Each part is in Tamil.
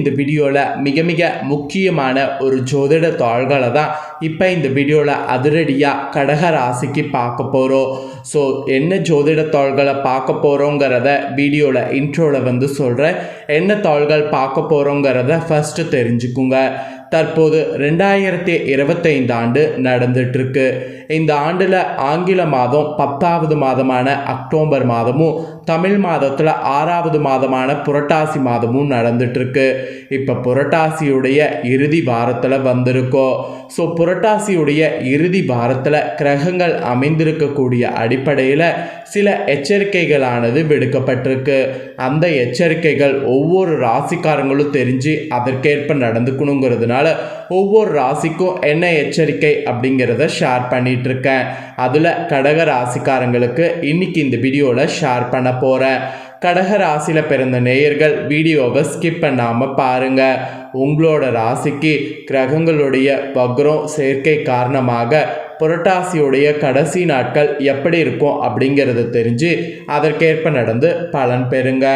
இந்த வீடியோவில் மிக மிக முக்கியமான ஒரு ஜோதிட தாள்களை தான் இப்போ இந்த வீடியோவில் அதிரடியாக கடக ராசிக்கு பார்க்க போகிறோம். ஸோ என்ன ஜோதிட தாள்களை பார்க்க போகிறோங்கிறத வீடியோவில் இன்ட்ரோவில் சொல்கிறேன். என்ன தாள்கள் பார்க்க போகிறோங்கிறத ஃபஸ்ட்டு தெரிஞ்சுக்குங்க. தற்போது 2025 ஆண்டு நடந்துட்டுருக்கு. இந்த ஆண்டில் ஆங்கில மாதம் 10வது மாதமான அக்டோபர் மாதமும் தமிழ் மாதத்தில் 6வது மாதமான புரட்டாசி மாதமும் நடந்துட்டுருக்கு. இப்போ புரட்டாசியுடைய இறுதி வாரத்தில் வந்திருக்கோம். ஸோ புரட்டாசியுடைய இறுதி வாரத்தில் கிரகங்கள் அமைந்திருக்கக்கூடிய அடிப்படையில் சில எச்சரிக்கைகளானது விடுக்கப்பட்டிருக்கு. அந்த எச்சரிக்கைகள் ஒவ்வொரு ராசிக்காரங்களும் தெரிஞ்சு அதற்கேற்ப நடந்துக்கணுங்கிறதுனால ஒவ்வொரு ராசிக்கும் என்ன எச்சரிக்கை அப்படிங்கிறத ஷேர் பண்ணிட்டு இருக்கேன். அதில் கடக ராசிக்காரங்களுக்கு இன்னைக்கு இந்த வீடியோவில் ஷேர் பண்ண போகிறேன். கடக ராசியில் பிறந்த நேயர்கள் வீடியோவை ஸ்கிப் பண்ணாமல் பாருங்கள். உங்களோட ராசிக்கு கிரகங்களுடைய வக்ரம் சேர்க்கை காரணமாக புரட்டாசியுடைய கடைசி நாட்கள் எப்படி இருக்கும் அப்படிங்கிறத தெரிஞ்சு அதற்கேற்ப நடந்து பலன் பெறுங்க.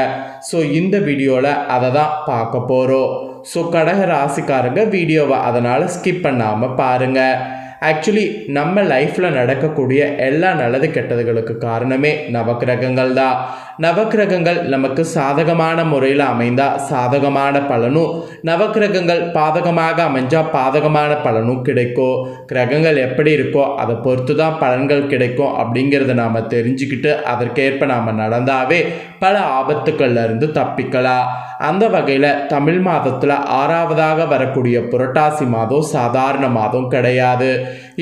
ஸோ இந்த வீடியோவில் அதை தான் பார்க்க போகிறோம். ஸோ கடக ராசிக்காரங்க வீடியோவை அதனால் ஸ்கிப் பண்ணாமல் பாருங்கள். ஆக்சுவலி நம்ம லைஃப்பில் நடக்கக்கூடிய எல்லா நல்லது கெட்டதுகளுக்கு காரணமே நவக்கிரகங்கள் தான். நவக்கிரகங்கள் நமக்கு சாதகமான முறையில் அமைந்தால் சாதகமான பலனும், நவக்கிரகங்கள் பாதகமாக அமைஞ்சால் பாதகமான பலனும் கிடைக்கும். கிரகங்கள் எப்படி இருக்கோ அதை பொறுத்து தான் பலன்கள் கிடைக்கும் அப்படிங்கிறத நாம் தெரிஞ்சுக்கிட்டு அதற்கேற்ப நாம் நடந்தாவே பல ஆபத்துக்கள்லேருந்து தப்பிக்கலாம். அந்த வகையில் தமிழ் மாதத்தில் 6வதாக வரக்கூடிய புரட்டாசி மாதம் சாதாரண மாதம் கிடையாது.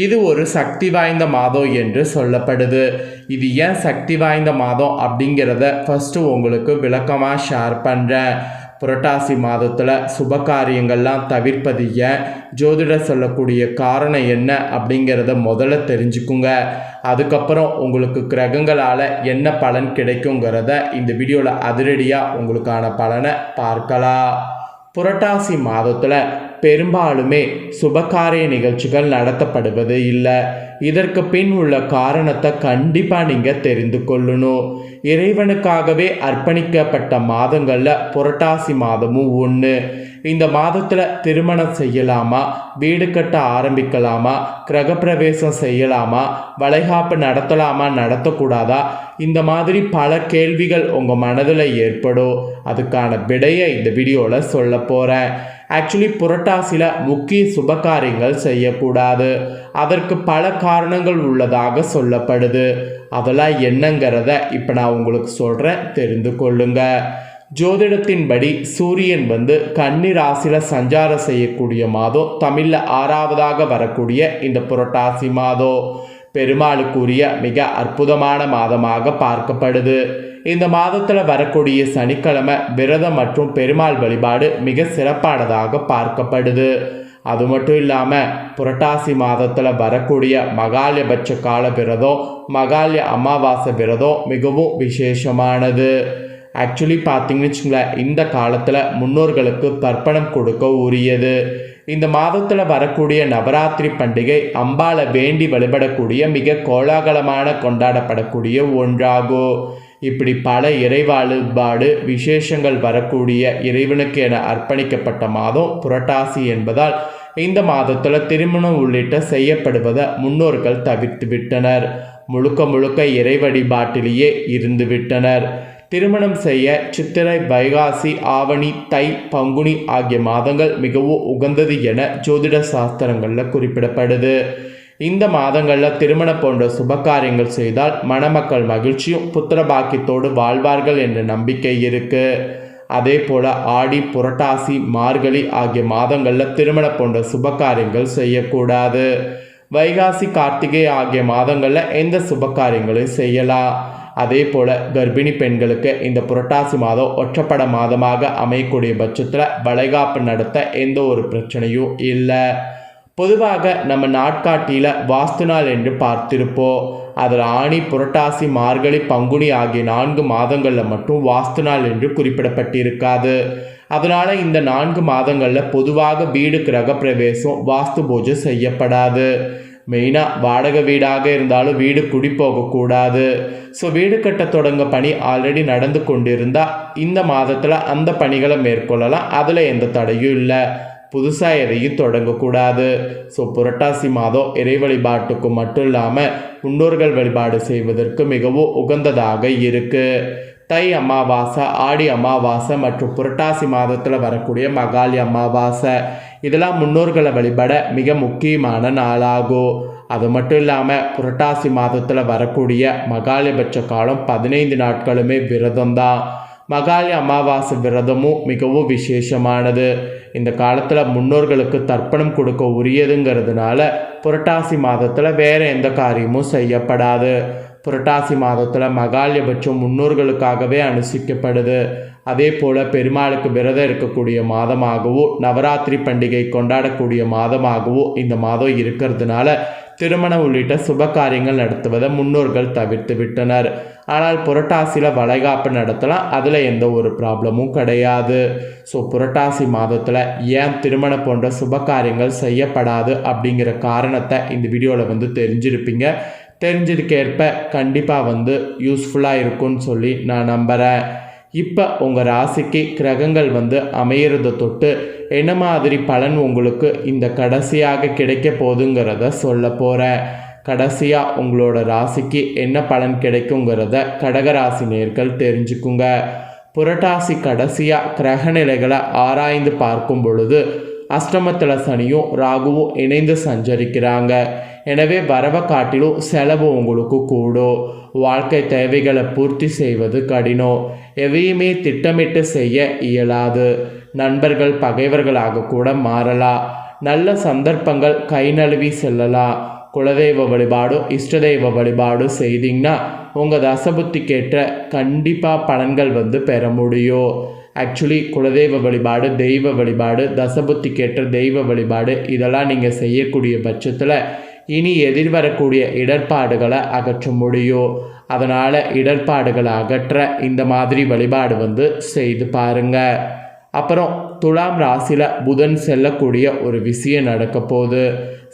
இது ஒரு சக்தி வாய்ந்த மாதம் என்று சொல்லப்படுது. இது ஏன் சக்தி வாய்ந்த மாதம் அப்படிங்கிறத ஃபஸ்ட்டு உங்களுக்கு விளக்கமாக ஷேர் பண்ணுறேன். புரட்டாசி மாதத்தில் சுபகாரியங்கள்லாம் தவிர்ப்பது ஏன், ஜோதிடர் சொல்லக்கூடிய காரணம் என்ன அப்படிங்கிறத முதல்ல தெரிஞ்சுக்குங்க. அதுக்கப்புறம் உங்களுக்கு கிரகங்களால் என்ன பலன் கிடைக்குங்கிறத இந்த வீடியோவில் அதிரடியாக உங்களுக்கான பலனை பார்க்கலாம். புரட்டாசி மாதத்தில் பெரும்பாலுமே சுபகாரிய நிகழ்ச்சிகள் நடத்தப்படுவது இல்லை. இதற்கு பின் உள்ள காரணத்தை கண்டிப்பாக நீங்கள் தெரிந்து கொள்ளணும். இறைவனுக்காகவே அர்ப்பணிக்கப்பட்ட மாதங்களில் புரட்டாசி மாதமும் ஒன்று. இந்த மாதத்தில் திருமணம் செய்யலாமா, வீடு கட்ட ஆரம்பிக்கலாமா, கிரகப்பிரவேசம் செய்யலாமா, வளைகாப்பு நடத்தலாமா, நடத்தக்கூடாதா, இந்த மாதிரி பல கேள்விகள் உங்கள் மனதில் ஏற்படும். அதுக்கான விடையை இந்த வீடியோவில் சொல்ல போகிறேன். ஆக்சுவலி புரட்டாசியில் முக்கிய சுபகாரியங்கள் செய்யக்கூடாது. அதற்கு பல காரணங்கள் உள்ளதாக சொல்லப்படுது. அதெல்லாம் என்னங்கிறத இப்போ நான் உங்களுக்கு சொல்கிறேன், தெரிந்து கொள்ளுங்க. ஜோதிடத்தின்படி சூரியன் கன்னி ராசியில் சஞ்சாரம் செய்யக்கூடிய மாதம் தமிழில் 6வதாக வரக்கூடிய இந்த புரட்டாசி மாதம் பெருமாளுக்குரிய மிக அற்புதமான மாதமாக பார்க்கப்படுது. இந்த மாதத்தில் வரக்கூடிய சனிக்கிழமை விரதம் மற்றும் பெருமாள் வழிபாடு மிக சிறப்பானதாக பார்க்கப்படுது. அது மட்டும் இல்லாமல் புரட்டாசி மாதத்தில் வரக்கூடிய மகாலயபட்ச கால விரதம், மகாலய அமாவாசை விரதம் மிகவும் விசேஷமானது. ஆக்சுவலி பார்த்தீங்கன்னு வச்சுங்களேன், இந்த காலத்தில் முன்னோர்களுக்கு தர்ப்பணம் கொடுக்க உரியது. இந்த மாதத்தில் வரக்கூடிய நவராத்திரி பண்டிகை அம்பாளை வேண்டி வழிபடக்கூடிய மிக கோலாகலமான கொண்டாடப்படக்கூடிய ஒன்றாகும். இப்படி பல இறை வழிபாடு விசேஷங்கள் வரக்கூடிய இறைவனுக்கு என அர்ப்பணிக்கப்பட்ட மாதம் புரட்டாசி என்பதால் இந்த மாதத்தில் திருமணம் உள்ளிட்ட செய்யப்படுவதை முன்னோர்கள் தவிர்த்து விட்டனர். முழுக்க முழுக்க இறை வழிபாட்டிலேயே இருந்து விட்டனர். திருமணம் செய்ய சித்திரை, வைகாசி, ஆவணி, தை, பங்குனி ஆகிய மாதங்கள் மிகவும் உகந்தது என ஜோதிட சாஸ்திரங்களில் குறிப்பிடப்படுது. இந்த மாதங்களில் திருமணம் போன்ற சுபகாரியங்கள் செய்தால் மணமக்கள் மகிழ்ச்சியும் புத்திர பாக்கியத்தோடு வாழ்வார்கள் என்ற நம்பிக்கை இருக்குது. அதே போல் ஆடி, புரட்டாசி, மார்கழி ஆகிய மாதங்களில் திருமணம் போன்ற சுபகாரியங்கள் செய்யக்கூடாது. வைகாசி, கார்த்திகை ஆகிய மாதங்களில் எந்த சுபகாரியங்களையும் செய்யலாம். அதே போல் கர்ப்பிணி பெண்களுக்கு இந்த புரட்டாசி மாதம் ஒற்றைப்பட மாதமாக அமையக்கூடிய பட்சத்தில் வளைகாப்பு நடத்த எந்த ஒரு பிரச்சனையும் இல்லை. பொதுவாக நம்ம நாட்காட்டியில் வாஸ்து நாள் என்று பார்த்திருப்போம். அதில் ஆணி, புரட்டாசி, மார்கழி, பங்குனி ஆகிய 4 மாதங்களில் மட்டும் வாஸ்து நாள் என்று குறிப்பிடப்பட்டிருக்காது. அதனால் இந்த 4 மாதங்களில் பொதுவாக வீடு கிரகப்பிரவேசம், வாஸ்து பூஜை செய்யப்படாது. மெயினாக வாடகை வீடாக இருந்தாலும் வீடு குடி போகக்கூடாது. ஸோ வீடு கட்ட தொடங்க பணி ஆல்ரெடி நடந்து கொண்டிருந்தால் இந்த மாதத்தில் அந்த பணிகளை மேற்கொள்ளலாம். அதில் எந்த தடையும் இல்லை. புதுசாக எதையும் தொடங்கக்கூடாது. ஸோ புரட்டாசி மாதம் இறை வழிபாட்டுக்கு மட்டும் இல்லாமல் முன்னோர்கள் வழிபாடு செய்வதற்கு மிகவும் உகந்ததாக இருக்குது. தை அமாவாசை, ஆடி அமாவாசை மற்றும் புரட்டாசி மாதத்தில் வரக்கூடிய மகாலி அமாவாசை இதெல்லாம் முன்னோர்களை வழிபட மிக முக்கியமான நாளாகும். அது மட்டும் இல்லாமல் புரட்டாசி மாதத்தில் வரக்கூடிய மகாலயபட்ச காலம் 15 நாட்களுமே விரதம்தான். மகாலி அமாவாசை விரதமும் மிகவும் விசேஷமானது. இந்த காலத்தில் முன்னோர்களுக்கு தர்ப்பணம் கொடுக்க உரியதுங்கிறதுனால புரட்டாசி மாதத்தில் வேறு எந்த காரியமும் செய்யப்படாது. புரட்டாசி மாதத்தில் மகாலயபட்சம் முன்னோர்களுக்காகவே அனுஷ்டிக்கப்படுது. அதே போல் பெருமாளுக்கு விரதம் இருக்கக்கூடிய மாதமாகவும் நவராத்திரி பண்டிகை கொண்டாடக்கூடிய மாதமாகவும் இந்த மாதம் இருக்கிறதுனால திருமணம் உள்ளிட்ட சுப காரியங்கள் நடத்துவதை முன்னோர்கள் தவிர்த்து விட்டனர். ஆனால் புரட்டாசியில் வளைகாப்பு நடத்தலாம். அதில் எந்த ஒரு ப்ராப்ளமும் கிடையாது. ஸோ புரட்டாசி மாதத்தில் ஏன் திருமணம் போன்ற சுப காரியங்கள் செய்யப்படாது அப்படிங்கிற காரணத்தை இந்த வீடியோவில் தெரிஞ்சிருப்பீங்க. தெரிஞ்சதுக்கேற்ப கண்டிப்பாக யூஸ்ஃபுல்லாக இருக்கும்னு சொல்லி நான் நம்புகிறேன். இப்போ உங்கள் ராசிக்கு கிரகங்கள் அமையிறதை தொட்டு என்ன மாதிரி பலன் உங்களுக்கு இந்த கடைசியாக கிடைக்க போகுதுங்கிறத சொல்ல போகிறேன். கடைசியாக உங்களோட ராசிக்கு என்ன பலன் கிடைக்குங்கிறத கடகராசி நேர்கள் தெரிஞ்சுக்குங்க. புரட்டாசி கடைசியாக கிரக நிலைகளை ஆராய்ந்து பார்க்கும் பொழுது அஷ்டமத்தில் சனியும் ராகுவும் இணைந்து சஞ்சரிக்கிறாங்க. எனவே வரவை காட்டிலும் செலவு உங்களுக்கு கூடும். வாழ்க்கை தேவைகளை பூர்த்தி செய்வது கடினம். எதையுமே திட்டமிட்டு செய்ய இயலாது. நண்பர்கள் பகைவர்களாக கூட மாறலாம். நல்ல சந்தர்ப்பங்கள் கை நழுவி செல்லலாம். குலதெய்வ வழிபாடும் இஷ்ட தெய்வ வழிபாடும் செய்தீங்கன்னா உங்கள் தசபுத்திக்கேற்ற கண்டிப்பாக பலன்கள் பெற முடியும். ஆக்சுவலி குலதெய்வ வழிபாடு, தெய்வ வழிபாடு, தசபுத்திக்கேற்ற தெய்வ வழிபாடு இதெல்லாம் நீங்கள் செய்யக்கூடிய பட்சத்தில் இனி எதிர்வரக்கூடிய இடர்பாடுகளை அகற்ற முடியும். அதனால் இடர்பாடுகளை அகற்ற இந்த மாதிரி வழிபாடு செய்து பாருங்கள். அப்புறம் துலாம் ராசியில் புதன் செல்லக்கூடிய ஒரு விஷயம் நடக்க போகுது.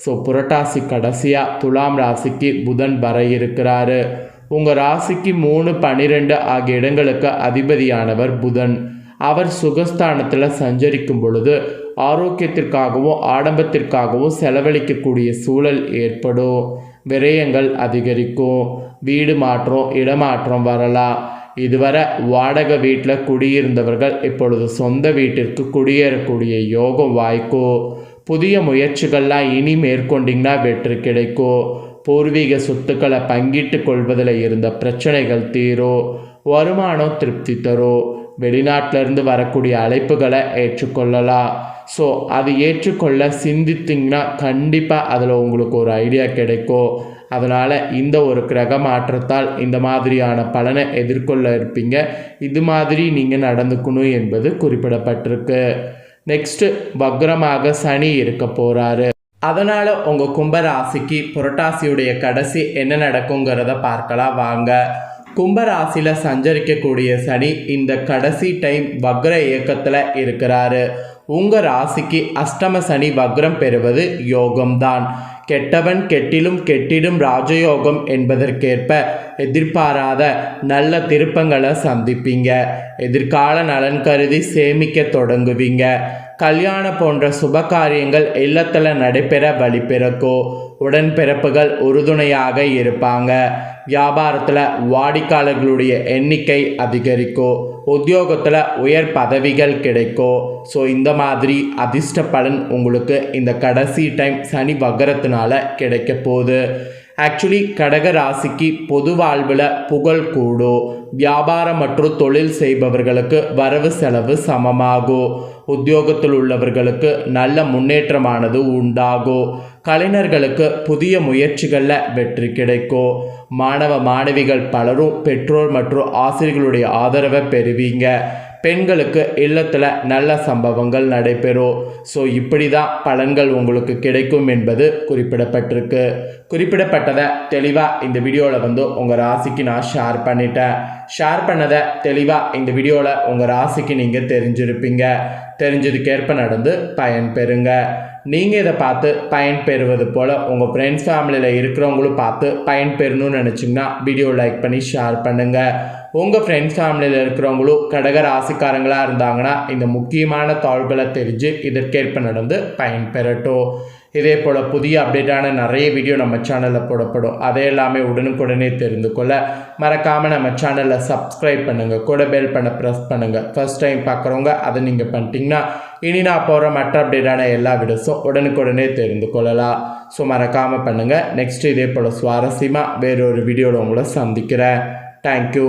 ஸோ புரட்டாசி கடைசியாக துலாம் ராசிக்கு புதன் வர இருக்கிறாரு. உங்கள் ராசிக்கு 3, 12 ஆகிய இடங்களுக்கு அதிபதியானவர் புதன். அவர் சுகஸ்தானத்தில் சஞ்சரிக்கும் பொழுது ஆரோக்கியத்திற்காகவும் ஆடம்பத்திற்காகவும் செலவழிக்கக்கூடிய சூழல் ஏற்படும். விரயங்கள் அதிகரிக்கும். வீடு மாற்றம், இடமாற்றம் வரலாம். இதுவரை வாடகை வீட்டில் குடியிருந்தவர்கள் இப்பொழுது சொந்த வீட்டிற்கு குடியேறக்கூடிய யோகம் வாய்க்கும். புதிய முயற்சிகள்லாம் இனி மேற்கொண்டிங்கன்னா வெற்றி கிடைக்கும். பூர்வீக சொத்துக்களை பங்கிட்டு கொள்வதில் இருந்த பிரச்சனைகள் தீரும். வருமானம் திருப்தி தரும். வெளிநாட்டிலேருந்து வரக்கூடிய அழைப்புகளை ஏற்றுக்கொள்ளலாம். ஸோ அது ஏற்றுக்கொள்ள சிந்தித்திங்கன்னா கண்டிப்பாக அதில் உங்களுக்கு ஒரு ஐடியா கிடைக்கும். அதனால் இந்த ஒரு கிரக மாற்றத்தால் இந்த மாதிரியான பலனை எதிர்கொள்ள இருப்பீங்க. இது மாதிரி நீங்கள் நடந்துக்கணும் என்பது குறிப்பிடப்பட்டிருக்கு. நெக்ஸ்ட்டு வக்ரமாக சனி இருக்க போகிறாரு. அதனால் உங்கள் கும்பராசிக்கு புரட்டாசியுடைய கடைசி என்ன நடக்குங்கிறத பார்க்கலாம் வாங்க. கும்பராசியில் சஞ்சரிக்கக்கூடிய சனி இந்த கடைசி டைம் வக்ர இயக்கத்தில் இருக்கிறாரு. உங்கள் ராசிக்கு அஷ்டம சனி வக்ரம் பெறுவது யோகம்தான். கெட்டவன் கெட்டிலும் கெட்டிடும் ராஜயோகம் என்பதற்கேற்ப எதிர்பாராத நல்ல திருப்பங்களை சந்திப்பீங்க. எதிர்கால நலன் கருதி சேமிக்க தொடங்குவீங்க. கல்யாணம் போன்ற சுப காரியங்கள் இல்லத்தில் நடைபெற வழி பிறக்கும். உடன்பிறப்புகள் உறுதுணையாக இருப்பாங்க. வியாபாரத்தில் வாடிக்கையாளர்களுடைய எண்ணிக்கை அதிகரிக்கும். உத்தியோகத்தில் உயர் பதவிகள் கிடைக்கும். ஸோ இந்த மாதிரி அதிர்ஷ்ட பலன் உங்களுக்கு இந்த கடைசி டைம் சனி வக்ரத்தினால கிடைக்க போகுது. ஆக்சுவலி கடக ராசிக்கு பொது வாழ்வில் புகழ் கூடும். வியாபாரம் மற்றும் தொழில் செய்பவர்களுக்கு வரவு செலவு சமமாகும். உத்தியோகத்தில் உள்ளவர்களுக்கு நல்ல முன்னேற்றமானது உண்டாகும். கலைஞர்களுக்கு புதிய முயற்சிகளில் வெற்றி கிடைக்கும். மாணவ மாணவிகள் பலரும் பெற்றோர் மற்றும் ஆசிரியர்களுடைய ஆதரவை பெறுவீங்க. பெண்களுக்கு இல்லத்தில் நல்ல சம்பவங்கள் நடைபெறும். ஸோ இப்படி தான் பலன்கள் உங்களுக்கு கிடைக்கும் என்பது குறிப்பிடப்பட்டிருக்கு. குறிப்பிடப்பட்டதை தெளிவாக இந்த வீடியோவில் உங்கள் ராசிக்கு நான் ஷேர் பண்ணிட்டேன். ஷேர் பண்ணதை தெளிவாக இந்த வீடியோவில் உங்கள் ராசிக்கு நீங்கள் தெரிஞ்சிருப்பீங்க. தெரிஞ்சதுக்கேற்ப நடந்து பயன் பெறுங்க. நீங்கள் இதை பார்த்து பயன் பெறுவது போல் உங்கள் ஃப்ரெண்ட்ஸ் ஃபேமிலியில் இருக்கிறவங்களும் பார்த்து பயன் பெறணும்னு நினச்சிங்கன்னா வீடியோ லைக் பண்ணி ஷேர் பண்ணுங்கள். உங்கள் ஃப்ரெண்ட்ஸ் ஃபேமிலியில் இருக்கிறவங்களும் கடக ராசிக்காரங்களாக இருந்தாங்கன்னா இந்த முக்கியமான தாள்களை தெரிஞ்சு இதற்கேற்ப நடந்து பயன் பெறட்டும். இதே போல் புதிய அப்டேட்டான நிறைய வீடியோ நம்ம சேனலில் போடப்படும். அதை எல்லாமே உடனுக்குடனே தெரிந்து கொள்ள மறக்காமல் நம்ம சேனலில் சப்ஸ்கிரைப் பண்ணுங்கள். கூட பெல் பண்ண ப்ரெஸ் பண்ணுங்கள். ஃபர்ஸ்ட் டைம் பார்க்குறவங்க அதை நீங்கள் பண்ணிட்டீங்கன்னா இனி நான் போகிற மற்ற அப்டேட்டான எல்லா வீடியோஸும் உடனுக்குடனே தெரிந்து கொள்ளலாம். ஸோ மறக்காமல் பண்ணுங்கள். நெக்ஸ்ட் இதே போல் சுவாரஸ்யமாக வேறொரு வீடியோவில் உங்களை சந்திக்கிறேன். தேங்க்யூ.